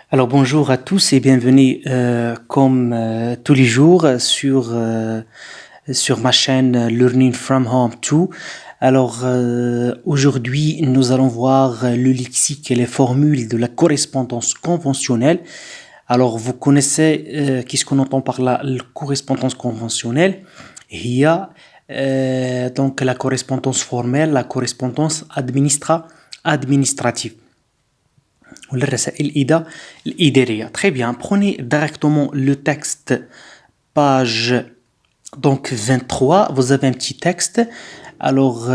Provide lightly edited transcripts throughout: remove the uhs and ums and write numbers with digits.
Alors bonjour à tous et bienvenue comme tous les jours sur ma chaîne Learning from Home 2. Alors aujourd'hui nous allons voir le lexique et les formules de la correspondance conventionnelle. Alors vous connaissez qu'est-ce qu'on entend par la correspondance conventionnelle? Il y a donc la correspondance formelle, la correspondance administrative. ولا الرسائل الإدارية. Très bien, prenez directement le texte, page donc 23, vous avez un petit texte. Alors,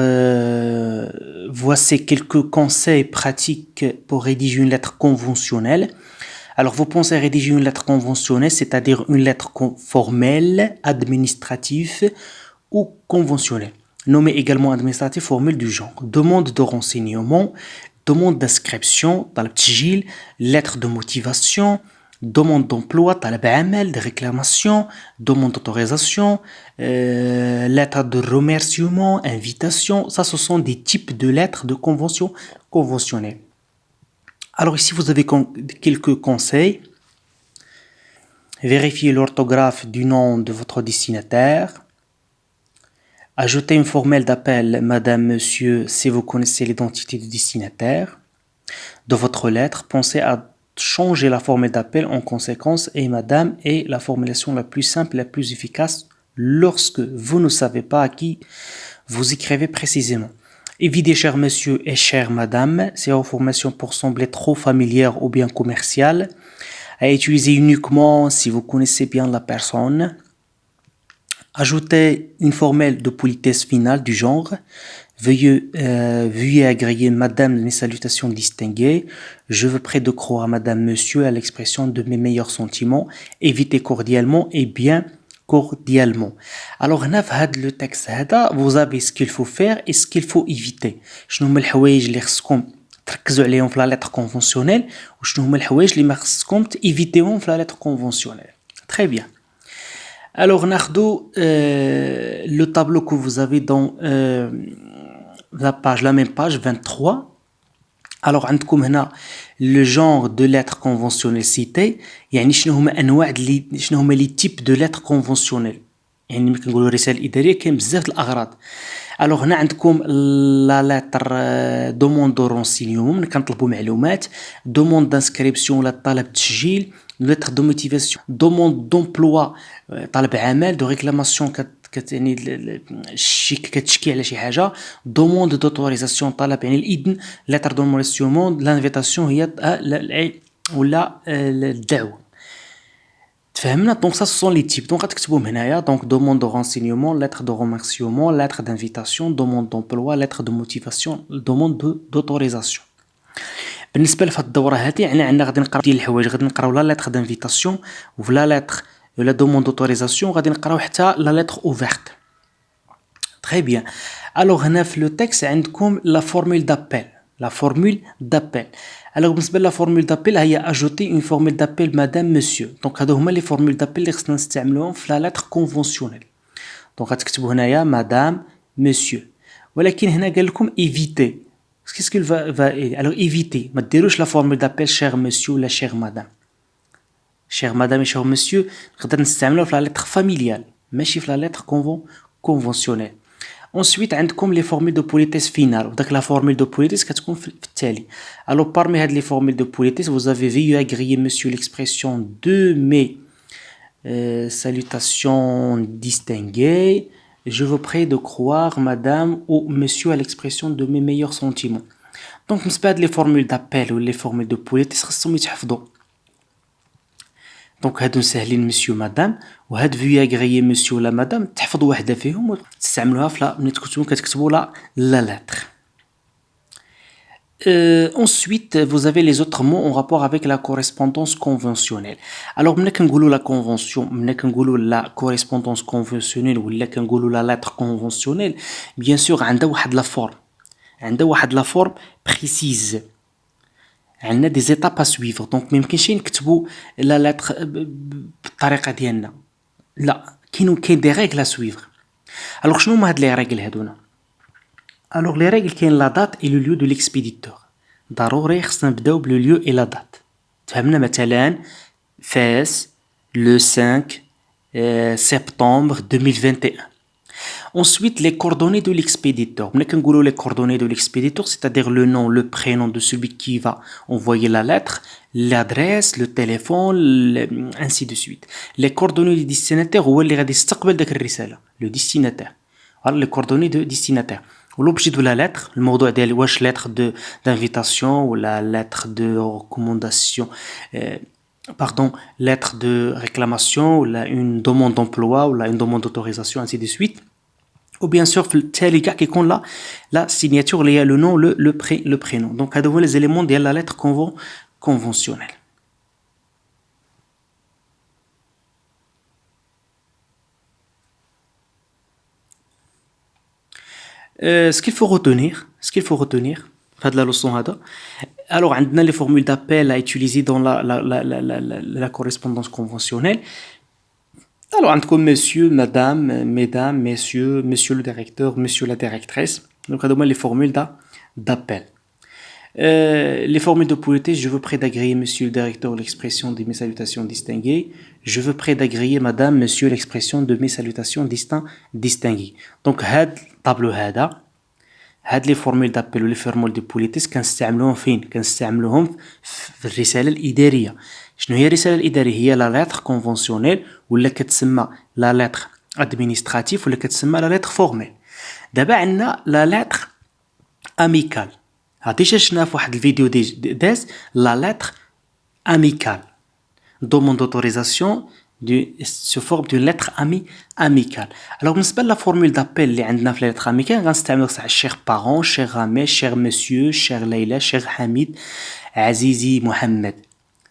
voici quelques conseils pratiques pour rédiger une lettre conventionnelle. Alors, vous pensez rédiger une lettre conventionnelle, c'est-à-dire une lettre formelle, administrative ou conventionnelle. Nommée également administrative, formule du genre. Demande de renseignement, demande d'inscription, طلب تسجيل, lettre de motivation, demande d'emploi, طلب عمل, de réclamation, demande d'autorisation, lettre de remerciement, invitation. Ça, ce sont des types de lettres de convention conventionnelles. Alors ici, vous avez quelques conseils. Vérifiez l'orthographe du nom de votre destinataire. Ajoutez une formule d'appel Madame, Monsieur, si vous connaissez l'identité du destinataire de votre lettre. Pensez à changer la formule d'appel en conséquence et Madame est la formulation la plus simple et la plus efficace lorsque vous ne savez pas à qui vous écrivez précisément. Évitez cher Monsieur et chère Madame, ces reformations pour sembler trop familières ou bien commerciales. À utiliser uniquement si vous connaissez bien la personne. Ajoutez une formule de politesse finale du genre veuillez agréer Madame les salutations distinguées. Je veux près de croire Madame, Monsieur à l'expression de mes meilleurs sentiments. Évitez cordialement et bien cordialement. Alors, le texte, vous avez ce qu'il faut faire et ce qu'il faut éviter. شنو هما الحوايج اللي خصكم تركزوا عليهم في la lettre conventionnelle وشنو هما الحوايج اللي ما خصكم تيفيتيهم في la lettre conventionnelle. Très bien. Alors, le tableau que vous avez dans la même page 23. Alors, عندكم هنا le genre de lettres conventionnelles citées. يعني شنو هما les types de lettres conventionnelles. يعني ملي كنقولوا رسائل إدارية كاين بزاف د الأغراض. Alors هنا عندكم la lettre demande de renseignement ملي كنطلبوا معلومات, demande d'inscription ولا طلب تسجيل, lettre de motivation, demande d'emploi طلب عمل, de réclamation يعني كتشكي على شي حاجه, demande d'autorisation طلب يعني الاذن, lettre de remerciement, l'invitation هي ولا الدعوه. تفهمنا؟ دونك ça ce sont les types. دونك غتكتبوهم هنايا. دونك demande de renseignement, lettre de remerciement, lettre d'invitation, demande d'emploi, lettre de motivation, demande d'autorisation. بالنسبه لهاد الدوره هذه عندنا غادي نقراو ديال الحوايج. غادي نقراو لا lettre d'invitation ولا lettre la demande d'autorisation, غادي نقراو حتى la lettre ouverte. Très bien. Alors هنا في le texte عندكم la formule d'appel. La formule d'appel. Alors بالنسبه لا formule d'appel هي ajouter une formule d'appel madame monsieur. Donc هادو هما les formules d'appel اللي خصنا نستعملوهم في la lettre conventionnelle. Donc غتكتبوا هنايا madame monsieur. ولكن هنا قال لكم éviter. Qu'est-ce qu'il va alors éviter ما ديروش la formule d'appel cher monsieur ولا cher madame. Cher madame et cher monsieur, نقدر نستعملوه في la lettre familiale ماشي في la lettre conventionnelle. Ensuite عندكم les formules de politesse finale. وداك la formule de politesse كتكون في التالي. Alors parmi هاد les formules de politesse, vous avez veuillez agréer monsieur l'expression de mes salutations distinguées. Je vous prie de croire madame ou monsieur à l'expression de mes meilleurs sentiments. Donc بالنسبة هاد les formules d'appel ou les formules de politesse خصهم يتحفظوا. دونك هادو ساهلين مسيو مدام, وهاد فيو اغريي مسيو ولا مدام تحفظوا واحده فيهم وتستعملوها في ملي كتكتبوا لا lettre. Ensuite, vous avez les autres mots en rapport avec la correspondance conventionnelle. Alors, ملي كنقولوا la convention, ملي كنقولوا la correspondance conventionnelle ولا كنقولوا la lettre conventionnelle, bien sûr عندها واحد la forme précise. عندنا دي زيتاب ا سويفر. دونك ما يمكنش نكتبوا لا لاتر بالطريقه ديالنا, لا كاين دي ريغل ا سويفر. الوغ شنو هما هاد لي ريغل هادونا؟ الوغ لي ريغل كاين لا دات اي لو ليو دو ليكسبيديتور. ضروري خصنا نبداو بلو ليو اي لا دات. فهمنا مثلا فاس le 5 septembre 2021. Ensuite, les coordonnées de l'expéditeur. Les coordonnées de l'expéditeur, c'est-à-dire le nom, le prénom de celui qui va envoyer la lettre, l'adresse, le téléphone, ainsi de suite. Les coordonnées du destinataire, ou le destinataire. Voilà les coordonnées de destinataire. L'objet de la lettre, le mot ديال واش lettre d'invitation ou la lettre de recommandation, lettre de réclamation ou une demande d'emploi ou une demande d'autorisation, ainsi de suite. Ou bien sûr, qui compte la signature, il y a le nom, le prénom. Donc, à devoir les éléments de la lettre conventionnelle. Ce qu'il faut retenir, de la leçon هذا. Alors, on a les formules d'appel à utiliser dans la correspondance conventionnelle. Alors, on a monsieur, madame, mesdames, messieurs, monsieur le directeur, monsieur la directrice. Donc, on a les formules d'appel. Les formules de politesse, je veux près d'agréer monsieur le directeur l'expression de mes salutations distinguées. Je veux près d'agréer madame, monsieur l'expression de mes salutations distinguées. Donc, هاد الطابلو هاد les formules d'appel ou les formules de politesse كنستعملوهم فين؟ كنستعملوهم في الرسالة الإدارية. شنو هي الرسالة الإدارية؟ هي لا lettre conventionnelle ولا كتسمى لا lettre administrative ولا كتسمى لا lettre formelle. دابا عندنا لا lettre amicale. ديجا شفنا في واحد الفيديو داز لا lettre amicale. Demande d'autorisation sous forme d'une lettre amicale. Alors, بالنسبة la formule d'appel اللي عندنا في la lettre amicale غنستعملو cher parent, cher ami, cher monsieur, cher Leila, cher Hamid, عزيزي محمد.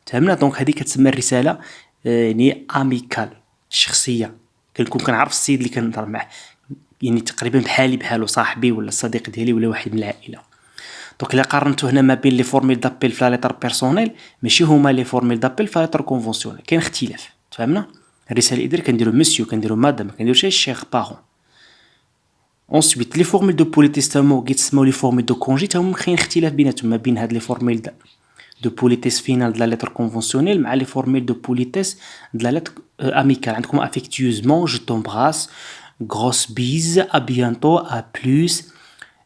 فهمنا؟ دونك هذه كتسمى الرسالة يعني اميكال شخصيه. كنكون كنعرف السيد اللي كنهضر معاه يعني تقريبا بحالو صاحبي ولا صديق ديالي ولا واحد من العائله. دونك الا قارنتو هنا ما بين لي فورميل دابيل في لا ليتر بيرسونيل ماشي هما لي فورميل دابيل في لا ليتر كونفونسيونيل، كاين اختلاف. تفهمنا؟ الرساله الاداريه كنديرو مسيو، كنديرو مادام، كنديرو شيخ بارون. Ensuite, les formules de politesse تسموا les formules de congé تاهم كاين اختلاف بيناتهم ما بين هاد لي فورميل de politesse finale de la lettre conventionnelle مع les formules de politesse de la lettre amicale. عندكم affectueusement, je t'embrasse, grosse bise, à bientôt, à plus.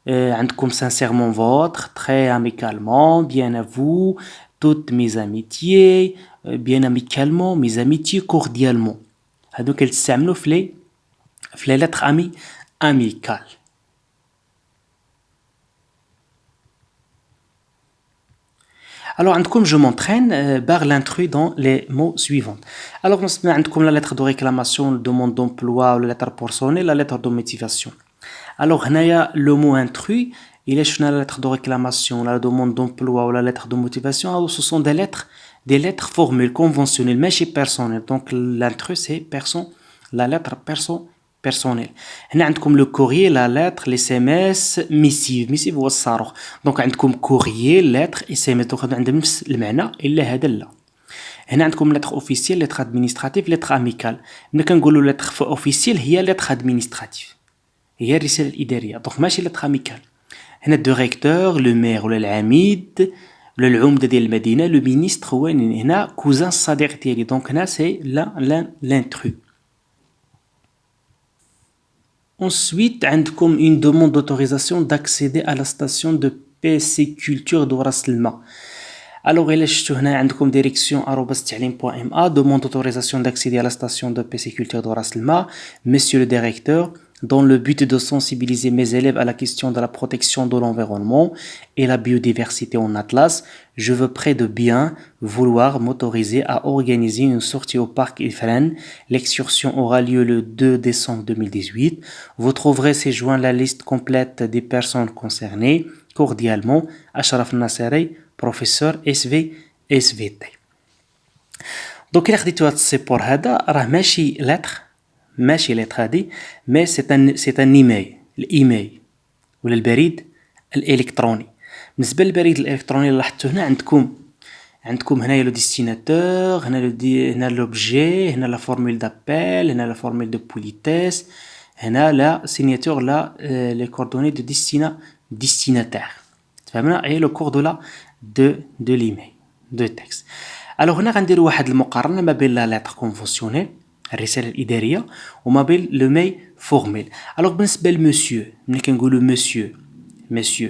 عندكم sincèrement votre, très amicalement, bien à vous, toutes mes amitiés, bien amicalement, mes amitiés cordialement. هادو كيتستعملوا في les lettres amicales. Alors, je m'entraîne par l'intrus dans les mots suivants. Alors, nous avons la lettre de réclamation, la demande d'emploi, la lettre personnelle, la lettre de motivation. Alors, le mot intrus, il est la lettre de réclamation, la demande d'emploi ou la lettre de motivation. Alors, ce sont des lettres formelles, conventionnelles, mais chez personnelles. Donc, l'intrus, c'est la lettre personnelle. هنا عندكم le courrier, la lettre, les SMS, missive هو الصاروخ. دونك عندكم courrier, lettre, SMS. دونك عندهم نفس المعنى الا هذا لا. هنا عندكم lettre officielle, lettre administrative, lettre amicale. ملي كنقولوا lettre officielle هي lettre administrative. هي الرسالة الإدارية. دونك ماشي lettre amicale. هنا الديريكتور, le maire ولا العميد ولا العمدة ديال المدينة, le ministre هو هنا كوزان الصديق ديالي. دونك هنا سي l'intrus. Ensuite, عندكم une demande d'autorisation d'accéder à la station de pisciculture de Ras Al Ma. Alors, إلا شفتو هنا عندكم direction@talim.ma, demande d'autorisation d'accéder à la station de pisciculture de Ras Al Ma. Monsieur le directeur, dans le but de sensibiliser mes élèves à la question de la protection de l'environnement et la biodiversité en Atlas, je veux près de bien vouloir m'autoriser à organiser une sortie au parc Ifrane. L'excursion aura lieu le 2 décembre 2018. Vous trouverez ces joints la liste complète des personnes concernées. Cordialement, Ashraf Nasseri, professeur SVT. Donc, il a dit que c'est pour هذا راه ماشي lettre هذه mais c'est un email. الايميل ولا البريد الالكتروني. بالنسبه للبريد الالكتروني اللي لاحظتوا هنا عندكم هنايا لو ديستيناتور, هنا لوبجي, هنا لا فورمول دابيل, هنا لا فورمول دو بوليتيس, هنا لا سيناتور لا لي كوردوني دو destinataire. تفهمنا؟ اي لو كوردولا de l'email de texte. الوغ هنا غنديرو واحد المقارنه ما بين لا لتر كونفونسيونيل الرساله الاداريه وما بين لو ميل فورميل. الوغ بالنسبه لمسيو ملي كنقولو مسيو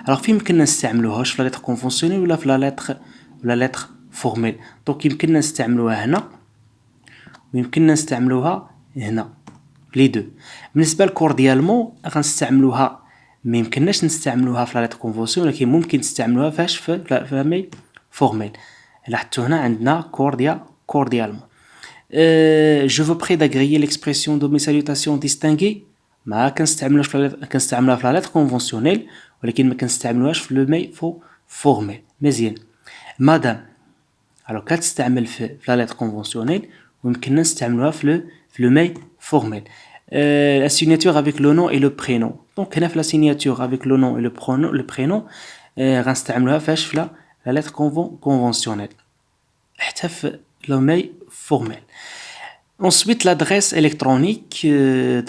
الوغ فين يمكننا نستعملوها واش في لا لتر كونفونسيونيل ولا في لا لتر فورميل؟ دونك يمكننا نستعملوها هنا ويمكننا نستعملوها هنا لي دو. بالنسبه لكورديالمون غنستعملوها ما يمكنناش نستعملوها في لا لتر كونفونسيونيل ولكن ممكن تستعملوها فاش في لا ميل فورميل. لاحظتوا هنا عندنا cordialement. Je vous prie d'agréer l'expression de mes salutations distinguées. ما كنستعملوهاش كنستعملوها في لا لتر كونفونسيونيل ولكن ما كنستعملوهاش في لو ميل فورميل. مزيان. مادام alors كتستعمل في لا لتر كونفونسيونيل ويمكننا نستعملوها في لو ميل فورميل. La signature avec le nom et le prénom. Donc هنا في la signature avec le nom et le prénom غنستعملوها فاش في la lettre conventionnelle حتى في le mail formel. Ensuite l'adresse électronique.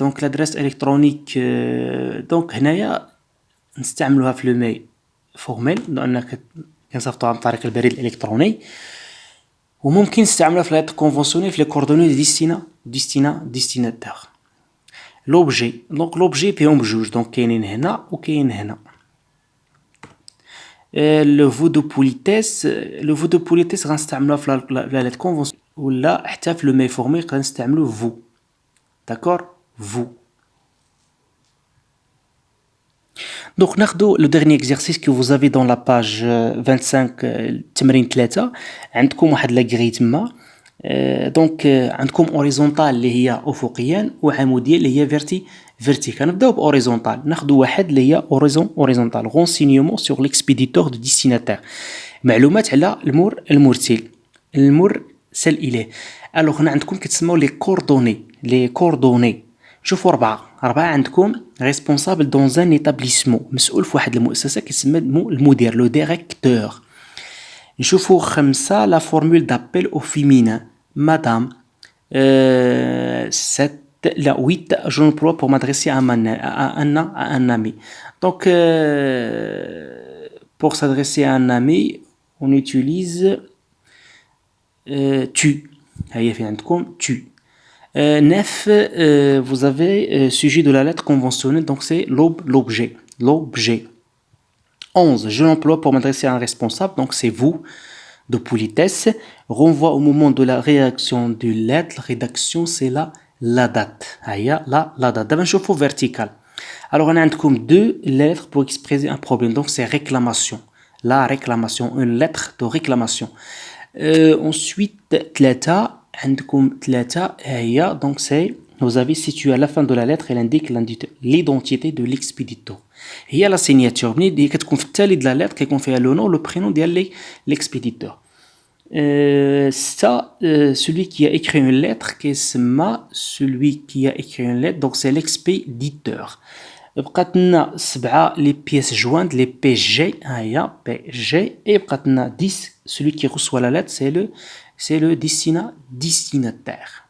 Donc l'adresse électronique donc هنايا نستعملوها في le mail formel لأنك كنصيفطوها عن طريق البريد الإلكتروني وممكن نستعملوها في la lettre conventionnelle في les coordonnées destinataire. L'objet. Donc l'objet فيهم بجوج donc كاينين هنا وكاين هنا. لو فو دو بوليتيس غنستعملوها في لا ليتر كونفونسيون ولا حتى في لو مي فورمي غنستعملو فو. داكور فو. دونك ناخدو لو ديرني اكزرسيس كو فوز افي دون لا باج 25 تمرين 3 عندكم واحد لا غري تما. دونك عندكم اوريزونتال اللي هي افقيا وعموديه اللي هي فيرتيكال. نبداو باوريزونتال ناخذ واحد اللي هي اوريزونتال رونسينيومون سور ليكسبيديتور دو ديستيناتير معلومات على المرسل اليه. الوغ هنا عندكم كتسموا لي كوردوني شوفوا اربعه عندكم ريسبونسابل دون ان ايتابليسمون مسؤول في واحد المؤسسه كيسمى المدير لو ديريكتور. نشوفوا 5 لا فورمول دابيل او فيمينا مدام 7 لا 8 je l'emploie pour m'adresser à un ami. Donc pour s'adresser à un ami on utilise tu. هيا في عندكم tu. 9 vous avez sujet de la lettre conventionnelle donc c'est l'objet. 11 je l'emploie pour m'adresser à un responsable donc c'est vous de politesse. Renvoi au moment de la rédaction de lettre. Rédaction c'est la date. هيا la date. دابا نشوفوا vertical. Alors on a عندكم deux lettres pour exprimer un problème donc c'est réclamation. La réclamation une lettre de réclamation. Ensuite 3 عندكم 3 هيا donc c'est vous avez situé à la fin de la lettre elle indique l'identité de l'expéditeur. هي la signature ملي كتكون في التالي د la lettre كيكون فيها le nom le prénom ديال l'expéditeur. Ça celui qui a écrit une lettre celui qui a écrit une lettre donc c'est l'expéditeur. بقات لنا 7 les pièces jointes les PG هيا PG et بقات لنا 10 celui qui reçoit la lettre c'est le destinataire.